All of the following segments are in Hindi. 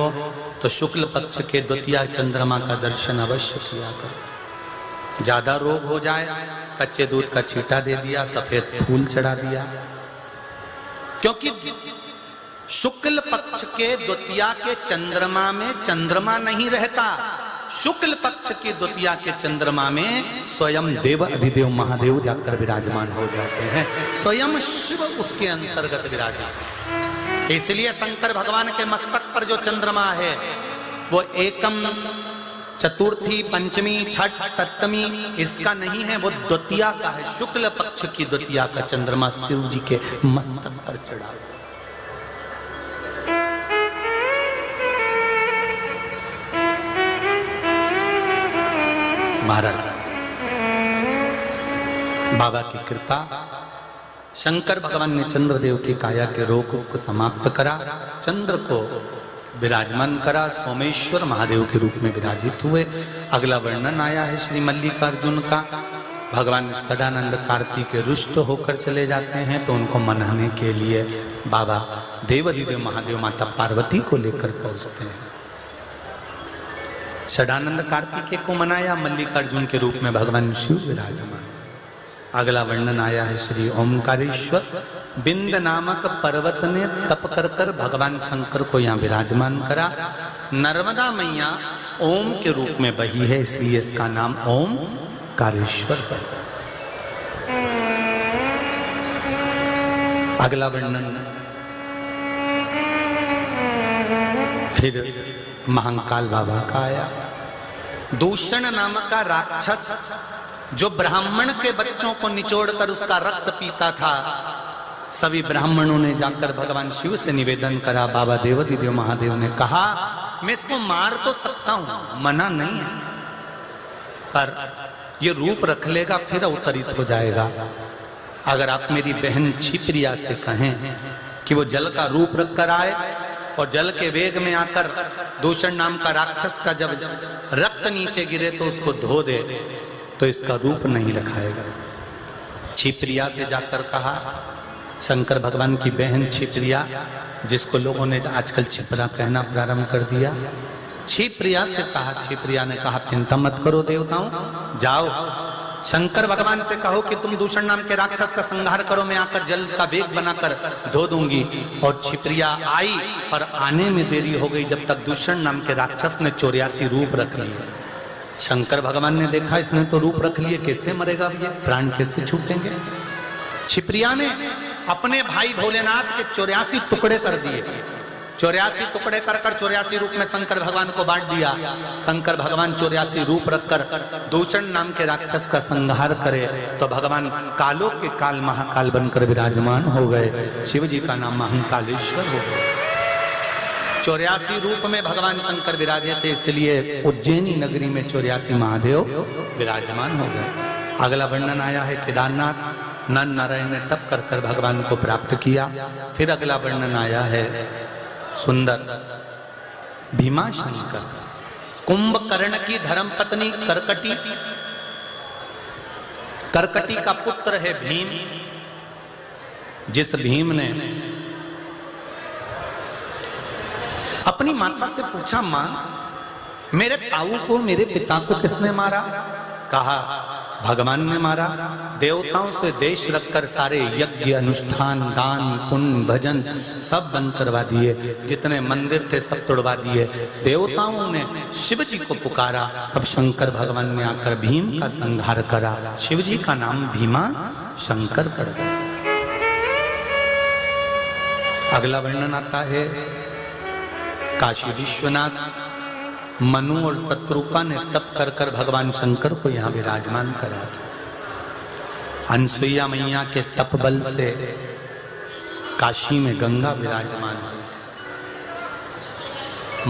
हो तो शुक्ल पक्ष के द्वितीया चंद्रमा का दर्शन अवश्य किया करो। ज्यादा रोग हो जाए, कच्चे दूध का छींटा दे दिया, सफेद फूल चढ़ा दिया, क्योंकि शुक्ल पक्ष के द्वितीया के चंद्रमा में चंद्रमा नहीं रहता। शुक्ल पक्ष की द्वितीया के चंद्रमा में स्वयं देव अधिदेव महादेव जाकर विराजमान हो जाते हैं, स्वयं शिव उसके अंतर्गत विराजमान। इसलिए शंकर भगवान के मस्तक पर जो चंद्रमा है वो एकम, चतुर्थी, पंचमी, छठ, सप्तमी इसका नहीं है, वो द्वितीया का है। शुक्ल पक्ष की द्वितीया का चंद्रमा शिव जी के मस्तक पर चढ़ा। महाराज बाबा की कृपा, शंकर भगवान ने चंद्रदेव की काया के रोग को समाप्त करा, चंद्र को विराजमान करा, सोमेश्वर महादेव के रूप में विराजित हुए। अगला वर्णन आया है श्री मल्लिकार्जुन का। भगवान सदानंद कार्तिक रुष्ट होकर चले जाते हैं तो उनको मनाने के लिए बाबा देवाधिदेव महादेव माता पार्वती को लेकर पहुंचते हैं। सदानंद कार्तिकेय को मनाया, मल्लिकार्जुन के रूप में भगवान शिव विराजमान। अगला वर्णन आया है श्री ओमकारेश्वर। बिंद नामक पर्वत ने तप कर कर भगवान शंकर को यहाँ विराजमान करा। नर्मदा मैया ओम के रूप में बही है, इसलिए इसका नाम ओमकारेश्वर पर्वत। अगला वर्णन फिर महाकाल बाबा का आया। दूषण नामक का राक्षस जो ब्राह्मण के बच्चों को निचोड़कर उसका रक्त पीता था, सभी ब्राह्मणों ने जाकर भगवान शिव से निवेदन करा। बाबा देवाधिदेव महादेव ने कहा मैं इसको मार तो सकता हूं, मना नहीं है, पर ये रूप रख लेगा फिर अवतरित हो जाएगा। अगर आप मेरी बहन छिप्रिया से कहें कि वो जल का रूप रख कर आए और जल के वेग में आकर दूषण नाम का राक्षस का जब रक्त नीचे गिरे तो उसको धो दे, तो इसका रूप नहीं रखाएगा। छिप्रिया से जाकर कहा, शंकर भगवान की बहन छिप्रिया, जिसको लोगों ने आजकल छिपरा कहना प्रारंभ कर दिया, छिप्रिया से कहा। छिप्रिया ने कहा चिंता मत करो देवताओं, जाओ शंकर भगवान से कहो कि तुम दूषण नाम के राक्षस का संहार करो, मैं आकर जल का वेग बनाकर धो दूंगी। और छिप्रिया आई, पर आने में देरी हो गई जब तक दूषण नाम के राक्षस ने 84 रूप रख लिए। शंकर भगवान ने देखा इसने तो रूप रख लिए, कैसे मरेगा ये, प्राण कैसे छूटेंगे। छिप्रिया ने अपने भाई भोलेनाथ के 84 टुकड़े कर दिए। 84 टुकड़े कर 84 रूप में शंकर भगवान को बांट दिया। शंकर भगवान 84 रूप रखकर दूषण नाम के राक्षस का संहार करे तो भगवान कालों के काल महाकाल बनकर विराजमान हो गए। शिव जी का नाम महाकालेश्वर हो गया। 84 रूप में भगवान शंकर विराजे थे, इसलिए उज्जैनी नगरी में 84 महादेव विराजमान हो गए। अगला वर्णन आया है केदारनाथ। नर नारायण ने तप कर कर भगवान को प्राप्त किया। फिर अगला वर्णन आया है सुंदर भीमा शंकर। कुंभकर्ण की धर्मपत्नी करकटी, करकटी का पुत्र है भीम। जिस भीम ने अपनी माता से पूछा, मां मेरे ताऊ को, मेरे पिता को किसने मारा? कहा भगवान ने मारा। देवताओं से देश रखकर सारे यज्ञ अनुष्ठान दान पुण्य भजन सब बंद करवा दिए, जितने मंदिर थे सब तोड़वा दिए। देवताओं ने शिव जी को पुकारा, अब शंकर भगवान ने आकर भीम का संहार करा। शिव जी का नाम भीमा शंकर पड़ गया। अगला वर्णन आता है काशी विश्वनाथ। मनु और शत्रुपा ने तप कर कर भगवान शंकर को यहाँ विराजमान करा था। अनसुईया मैया के तप बल से काशी में गंगा विराजमान हुई थी।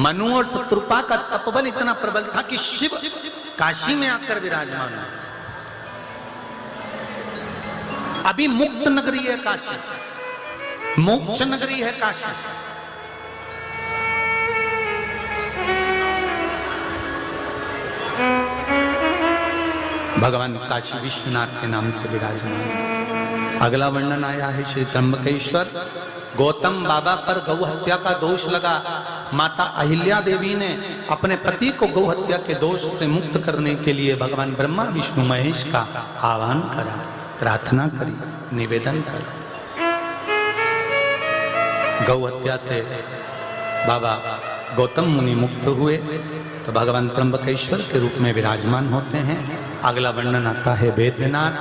मनु और शत्रुपा का तप बल इतना प्रबल था कि शिव काशी में आकर विराजमान हुए। अभी मुक्त नगरी है काशी, मोक्ष नगरी है काशी। भगवान काशी विश्वनाथ के नाम से विराजमान। अगला वर्णन आया है श्री त्र्यंबकेश्वर। गौतम बाबा पर गौ हत्या का दोष लगा। माता अहिल्या देवी ने अपने पति को गौ हत्या के दोष से मुक्त करने के लिए भगवान ब्रह्मा विष्णु महेश का आह्वान करा, प्रार्थना करी, निवेदन करा। गौ हत्या से बाबा गौतम मुनि मुक्त हुए तो भगवान त्र्यंबकेश्वर के रूप में विराजमान होते हैं। अगला वर्णन आता है वेद्यनाथ।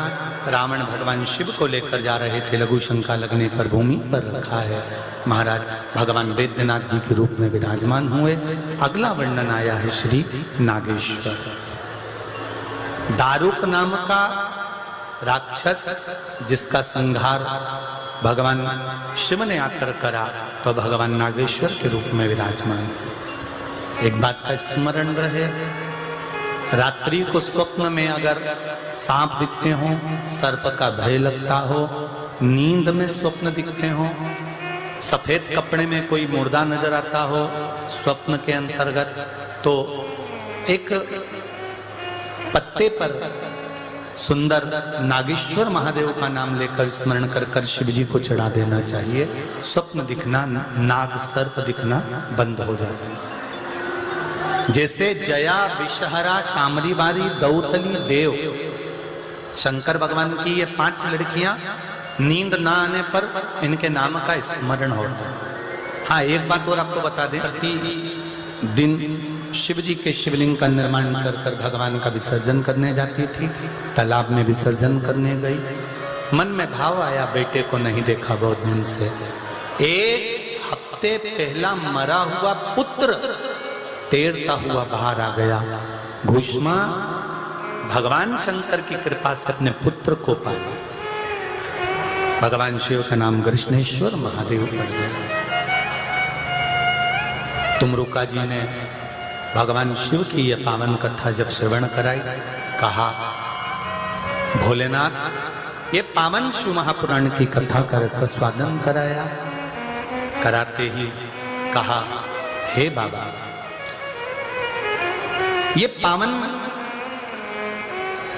रावण भगवान शिव को लेकर जा रहे थे, लघु शंका लगने पर भूमि पर रखा है। महाराज भगवान वेद्यनाथ जी के रूप में विराजमान हुए। अगला वर्णन आया है श्री नागेश्वर। दारुक नाम का राक्षस जिसका संहार भगवान शिव ने आकर करा तो भगवान नागेश्वर के रूप में विराजमान। एक बात का स्मरण रहे, रात्रि को स्वप्न में अगर सांप दिखते हो, सर्प का भय लगता हो, नींद में स्वप्न दिखते हो, सफेद कपड़े में कोई मुर्दा नजर आता हो स्वप्न के अंतर्गत, तो एक पत्ते पर सुंदर नागेश्वर महादेव का नाम लेकर स्मरण कर कर शिव जी को चढ़ा देना चाहिए। स्वप्न दिखना, नाग सर्प दिखना बंद हो जाता है। जैसे जया, विषहरा, शामरी बारी, दौतली, देव, शंकर भगवान की ये 5 लड़कियां नींद ना आने पर इनके नाम का स्मरण होता है। हाँ, एक बात और आपको बता दें, प्रति दिन शिव जी के शिवलिंग का निर्माण कर कर भगवान का विसर्जन करने जाती थी। तालाब में विसर्जन करने गई, मन में भाव आया बेटे को नहीं देखा बहुत दिन से। 1 हफ्ते पहला मरा हुआ पुत्र तैरता हुआ बाहर आ गया। घुष्मा भगवान शंकर की कृपा से अपने पुत्र को पाया। भगवान शिव का नाम कृष्णेश्वर महादेव पड़ गया। तुमरुका जी ने भगवान शिव की यह पावन कथा जब श्रवण कराई, कहा भोलेनाथ ये पावन शिव महापुराण की कथा का रसास्वादन कराया। कराते ही कहा, हे बाबा, ये पावन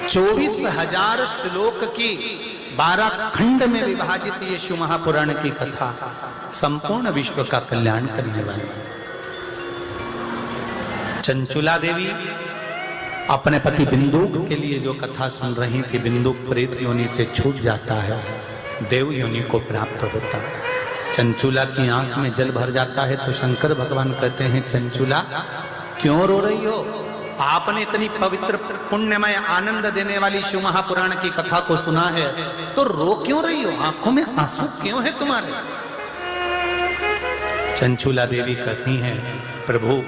24,000 श्लोक की 12 खंड में विभाजित ये शिव महापुराण की कथा संपूर्ण विश्व का कल्याण करने वाली। चंचुला देवी अपने पति बिंदुक के लिए जो कथा सुन रही थी, बिंदुक प्रेत योनि से छूट जाता है, देव योनि को प्राप्त होता है। चंचुला की आंख में जल भर जाता है तो शंकर भगवान कहते हैं, चंचुला क्यों रो रही हो? आपने इतनी पवित्र पुण्यमय आनंद देने वाली शिव महापुराण की कथा को सुना है तो रो क्यों रही हो? आंखों में आंसू क्यों है तुम्हारे? चंचुला देवी कहती हैं, प्रभु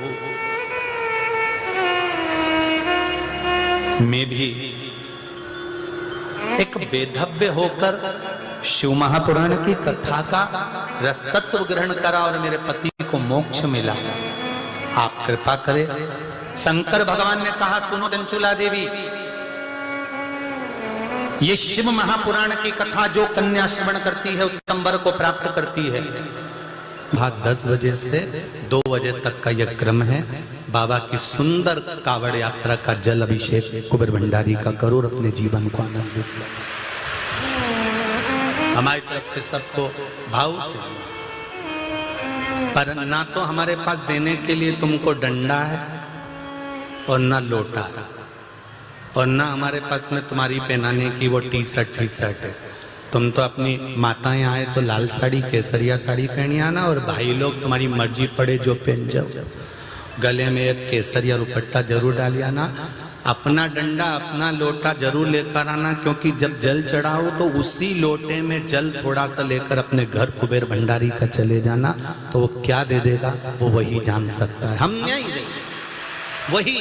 मैं भी एक बेधव्य होकर शिव महापुराण की कथा का रसतत्व ग्रहण करा और मेरे पति को मोक्ष मिला। आप कृपा करें। शंकर भगवान ने कहा, सुनो चंचुला देवी, ये शिव महापुराण की कथा जो कन्या श्रवण करती है उत्तम वर को प्राप्त करती है। 10 बजे से 2 बजे तक का यह क्रम है। बाबा की सुंदर कावड़ यात्रा का जल अभिषेक कुबेर भंडारी का करो और अपने जीवन को आनंदित लो। हमारी तरफ से सबको भाव से, पर ना तो हमारे पास देने के लिए तुमको डंडा है और ना लोटा है, और ना हमारे पास में तुम्हारी पहनाने की वो टी शर्ट है। तुम तो अपनी माताएं आए तो लाल साड़ी, केसरिया साड़ी पहनी आना, और भाई लोग तुम्हारी मर्जी पड़े जो पहन जाओ। गले में एक केसरिया दुपट्टा जरूर डाल आना। अपना डंडा, अपना लोटा जरूर लेकर आना, क्योंकि जब जल चढ़ाओ तो उसी लोटे में जल थोड़ा सा लेकर अपने घर कुबेर भंडारी का चले जाना, तो वो क्या दे देगा वो वही जान सकता है। हम नहीं दे, वही।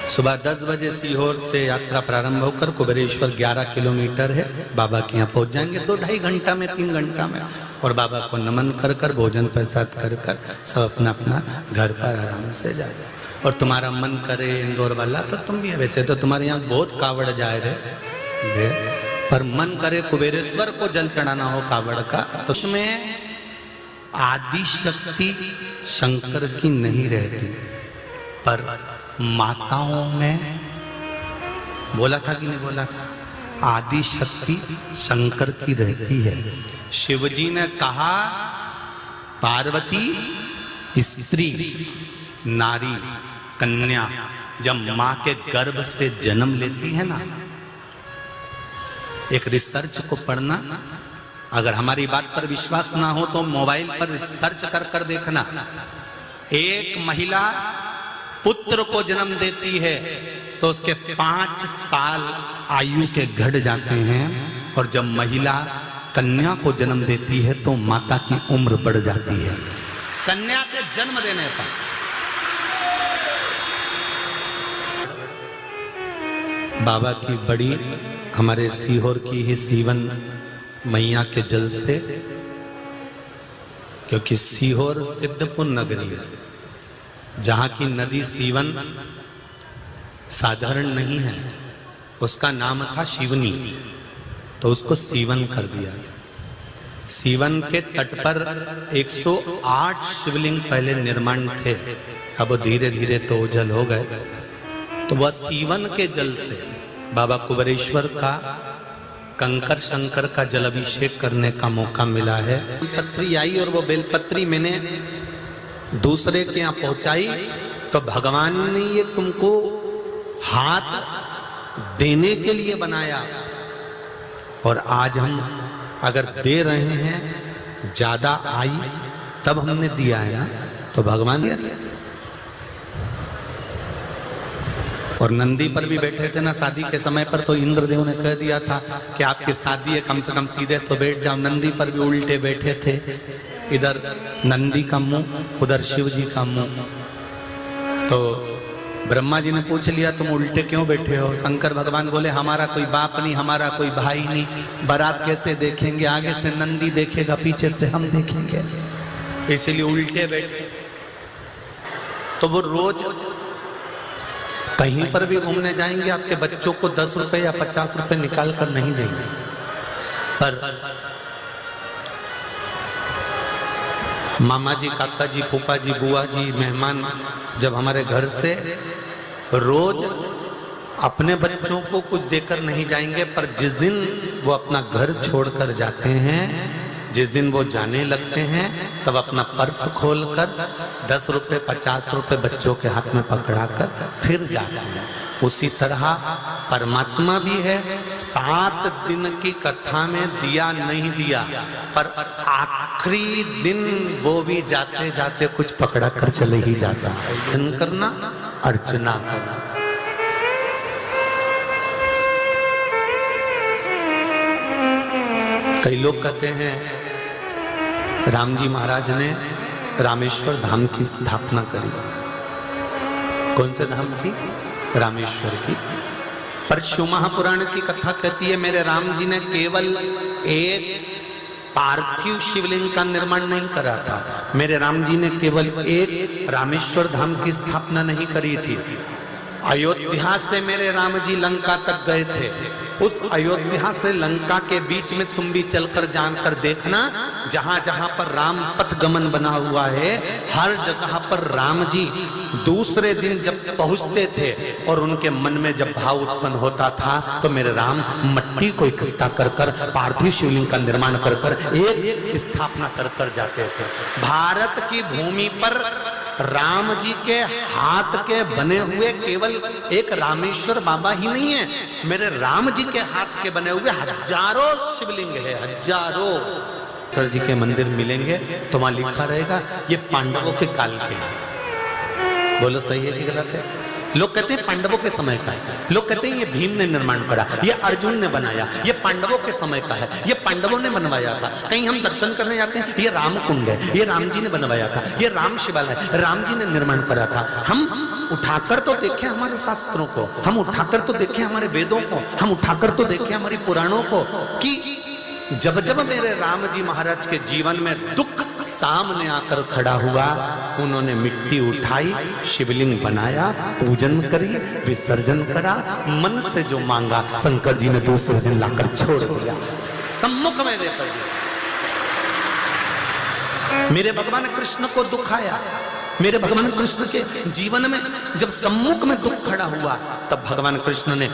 सुबह 10 बजे सीहोर से यात्रा प्रारंभ होकर कुबेरेश्वर 11 किलोमीटर है। बाबा के यहाँ पहुंच जाएंगे 2-2.5 घंटा में, 3 घंटा में, और बाबा को नमन कर कर भोजन प्रसाद कर कर सब अपना अपना घर पर आराम से जाए। और तुम्हारा मन करे इंदौर वाला तो तुम भी, वैसे तो तुम्हारे यहाँ बहुत कावड़ जाए रहे, पर मन करे कुबेरेश्वर को जल चढ़ाना हो कावड़ का, तो उसमें आदि शक्ति शंकर की नहीं रहती, पर माताओं में बोला था कि नहीं बोला था, आदि शक्ति शंकर की रहती है। शिवजी ने कहा पार्वती स्त्री, नारी, कन्या जब मां के गर्भ से जन्म लेती है ना, एक रिसर्च को पढ़ना, अगर हमारी बात पर विश्वास ना हो तो मोबाइल पर रिसर्च कर देखना। एक महिला पुत्र को जन्म देती है तो उसके 5 साल आयु के घट जाते हैं, और जब महिला कन्या को जन्म देती है तो माता की उम्र बढ़ जाती है। कन्या के जन्म देने पर बाबा की बड़ी, हमारे सीहोर की ही सीवन मैया के जल से, क्योंकि सीहोर सिद्धपुर नगरी है, जहां की नदी सीवन साधारण नहीं है, उसका नाम था शिवनी, तो उसको सीवन कर दिया गया। सीवन के तट पर 108 शिवलिंग पहले निर्माण थे, अब धीरे धीरे तो ओझल हो गए। तो वह सीवन के जल से बाबा कुबेरेश्वर का, कंकर शंकर का जल अभिषेक करने का मौका मिला है। बेलपत्री आई और वो बेलपत्री मैंने दूसरे के यहाँ पहुंचाई, तो भगवान ने ये तुमको हाथ देने के लिए बनाया, और आज हम अगर दे रहे हैं, ज्यादा आई तब हमने दिया है ना, तो भगवान दिया। और नंदी पर भी बैठे थे ना शादी के समय पर, तो इंद्रदेव ने कह दिया था कि आपकी शादी है, कम से कम सीधे तो बैठ जाओ। नंदी पर भी उल्टे बैठे थे, इधर नंदी का मुंह, उधर शिव जी का मुंह। तो ब्रह्मा जी ने पूछ लिया तुम उल्टे क्यों बैठे हो? शंकर भगवान बोले हमारा कोई बाप नहीं, हमारा कोई भाई नहीं, बारात कैसे देखेंगे? आगे से नंदी देखेगा, पीछे से हम देखेंगे, इसलिए उल्टे बैठे। तो वो रोज कहीं पर भी घूमने जाएंगे, आपके बच्चों को 10 रुपए या 50 रुपए निकाल कर नहीं देंगे, पर मामा जी, काका जी, फूफा जी, बुआ जी, मेहमान जब हमारे घर से रोज अपने बच्चों को कुछ देकर नहीं जाएंगे, पर जिस दिन वो अपना घर छोड़कर जाते हैं, जिस दिन वो जाने लगते हैं, तब अपना पर्स खोलकर 10 रुपए 50 रुपए बच्चों के हाथ में पकड़ाकर फिर जाते हैं। उसी तरह परमात्मा भी है, 7 दिन की कथा में दिया नहीं दिया, पर आखिरी दिन वो भी जाते जाते कुछ पकड़ा कर चले ही जाता है। धन करना, अर्चना करना। कई लोग कहते हैं राम जी महाराज ने रामेश्वर धाम की स्थापना करी। कौन से धाम की? रामेश्वर की। पर शिव महापुराण की कथा कहती है मेरे राम जी ने केवल एक पार्थिव शिवलिंग का निर्माण नहीं करा था, मेरे राम जी ने केवल एक रामेश्वर धाम की स्थापना नहीं करी थी। अयोध्या से मेरे राम जी लंका तक गए थे। उस अयोध्या से लंका के बीच में तुम भी चलकर जानकर देखना, जहां जहां पर राम पथ गमन बना हुआ है, हर जगह पर राम जी दूसरे दिन जब पहुंचते थे और उनके मन में जब भाव उत्पन्न होता था, तो मेरे राम मट्टी को इकट्ठा कर कर पार्थिव शिवलिंग का निर्माण कर कर एक स्थापना कर कर जाते थे। भारत की भूमि पर राम जी के हाथ के बने हुए केवल एक रामेश्वर बाबा ही नहीं है, मेरे राम जी के हाथ के बने हुए हजारों शिवलिंग है, हजारों। सर जी के मंदिर मिलेंगे तो वहां लिखा रहेगा ये पांडवों के काल के हैं। बोलो सही है कि गलत है? लोग कहते हैं पांडवों के समय का है, लोग कहते हैं ये भीम ने निर्माण करा, ये अर्जुन ने बनाया, ये पांडवों के समय का है, ये पांडवों ने बनवाया था। कहीं हम दर्शन करने जाते हैं, ये राम कुंड है, ये राम जी ने बनवाया था, ये राम शिवालय है, राम जी ने निर्माण करा था। हम उठाकर तो देखें हमारे शास्त्रों को, हम उठाकर तो देखें हमारे वेदों को, हम उठाकर तो देखें हमारी पुराणों को, कि जब जब मेरे राम जी महाराज के जीवन में दुख सामने आकर खड़ा हुआ, उन्होंने मिट्टी उठाई, शिवलिंग बनाया, पूजन करी, विसर्जन करा, मन से जो मांगा शंकर जी ने दूसरे दिन लाकर छोड़ दिया, सम्मुख में लेकर दिया। मेरे भगवान कृष्ण को दुखाया, मेरे भगवान कृष्ण के जीवन में जब सम्मुख में दुख खड़ा हुआ तब भगवान कृष्ण ने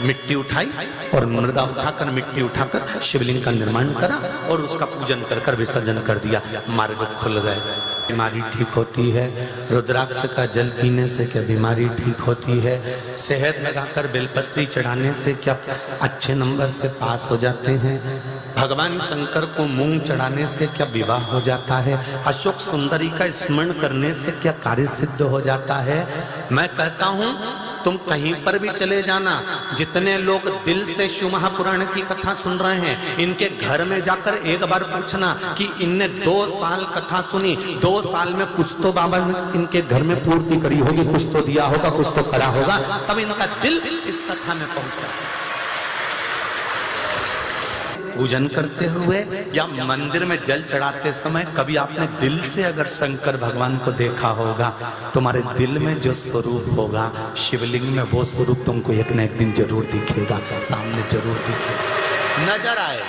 मिट्टी उठाई और मृदा उठाकर मिट्टी उठाकर शिवलिंग का निर्माण करा और उसका पूजन कर कर विसर्जन कर दिया। मार्ग खुल गए, बीमारी ठीक होती है। रुद्राक्ष का जल पीने से क्या बीमारी ठीक होती है? शहद लगाकर बेलपत्री चढ़ाने से क्या अच्छे नंबर से पास हो जाते हैं? भगवान शंकर को मूंग चढ़ाने से क्या विवाह हो जाता है? अशोक सुंदरी का स्मरण करने से क्या कार्य सिद्ध हो जाता है? मैं कहता हूं तुम कहीं पर भी चले जाना, जितने लोग दिल से शिव महापुराण की कथा सुन रहे हैं, इनके घर में जाकर एक बार पूछना कि इनने 2 साल कथा सुनी, 2 साल में कुछ तो बाबा ने इनके घर में पूर्ति करी होगी, कुछ तो दिया होगा, कुछ तो करा होगा, तब इनका दिल इस कथा में पहुंचा। पूजन करते हुए या मंदिर में जल चढ़ाते समय कभी आपने दिल से अगर शंकर भगवान को देखा होगा, तुम्हारे दिल में जो स्वरूप होगा शिवलिंग में, वो स्वरूप तुमको एक न एक दिन जरूर दिखेगा, सामने जरूर दिखेगा, नजर आए।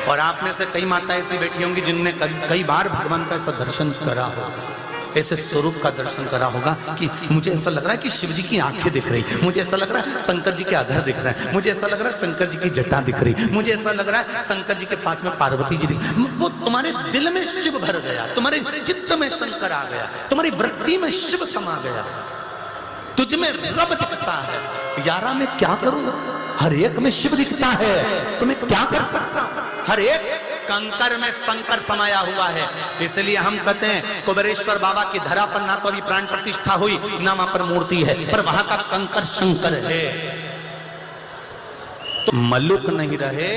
और आप में से कई माताएं ऐसी बैठी होंगी जिनने कई बार भगवान का ऐसा दर्शन करा होगा, ऐसे स्वरूप का दर्शन करा होगा कि मुझे ऐसा लग रहा है कि शिव जी की आंखें दिख रही, मुझे ऐसा लग रहा है शंकर जी के अधर दिख रहा है, मुझे ऐसा लग रहा है शंकर जी की जटा दिख रही, मुझे ऐसा लग रहा है शंकर जी के पास में पार्वती जी दिख। वो तुम्हारे दिल में शिव भर गया, तुम्हारे चित्त में शंकर आ गया, तुम्हारी वृत्ति में शिव समा गया, तुझ में रब दिखता है। यारा मैं क्या करूं, हर एक में शिव दिखता है, तुम्हें क्या कर सकता? हर एक कंकर में शंकर समाया हुआ है। इसलिए हम कहते हैं कुबेरेश्वर बाबा की धरा पर ना तो अभी प्राण प्रतिष्ठा हुई, ना वहां पर मूर्ति है, पर वहां का कंकर शंकर है। तो मलुक नहीं रहे,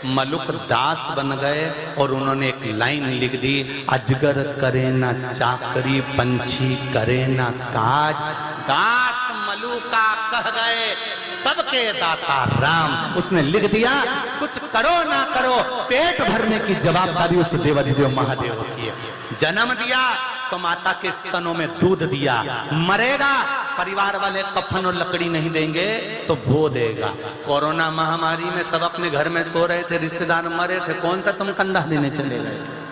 मलुक दास बन गए और उन्होंने एक लाइन लिख दी, अजगर करे ना चाकरी, पंछी करे ना काज, दास मलुका कह गए सबके दाता राम। उसने लिख दिया कुछ करो ना करो, पेट भरने की जवाबदारी उस देवाधिदेव महादेव की है। जन्म दिया तो माता के स्तनों में दूध दिया, मरेगा परिवार वाले कफन और लकड़ी नहीं देंगे तो वो देगा। कोरोना महामारी में सब अपने घर में सो रहे थे, रिश्तेदार मरे थे, कौन सा तुम कंधा देने चले गए थे?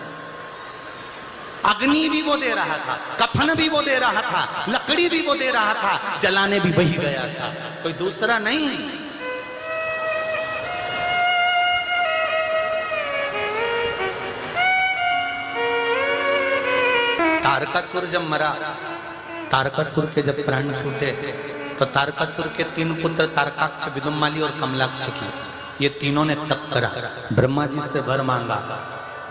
अग्नि भी वो दे रहा था, कफन भी वो दे रहा था, लकड़ी भी वो दे रहा था, जलाने भी वही गया था, कोई दूसरा नहीं। तारकासुर जब मरा, तारकासुर के जब प्राण छूटे तो तारकासुर के 3 पुत्र तारकाक्ष, विदुम्माली और कमलाक्ष की, ये तीनों ने तप करा, ब्रह्मा जी से वर मांगा,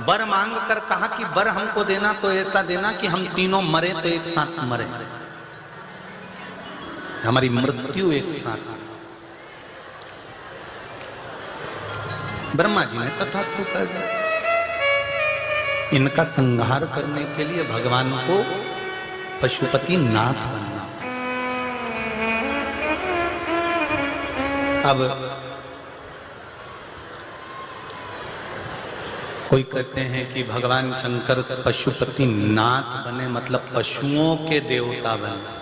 वर मांग कर कहा कि वर हमको देना तो ऐसा देना कि हम तीनों मरे तो एक साथ मरे, हमारी मृत्यु एक साथ। ब्रह्मा जी ने तथास्तु कर दिया। इनका संहार करने के लिए भगवान को पशुपति नाथ बनना। अब कोई कहते हैं कि भगवान शंकर पशुपति नाथ बने मतलब पशुओं के देवता बने।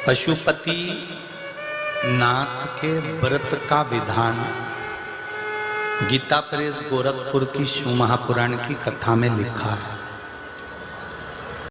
पशुपति नाथ के व्रत का विधान गीता प्रेस गोरखपुर की शिव महापुराण की कथा में लिखा है।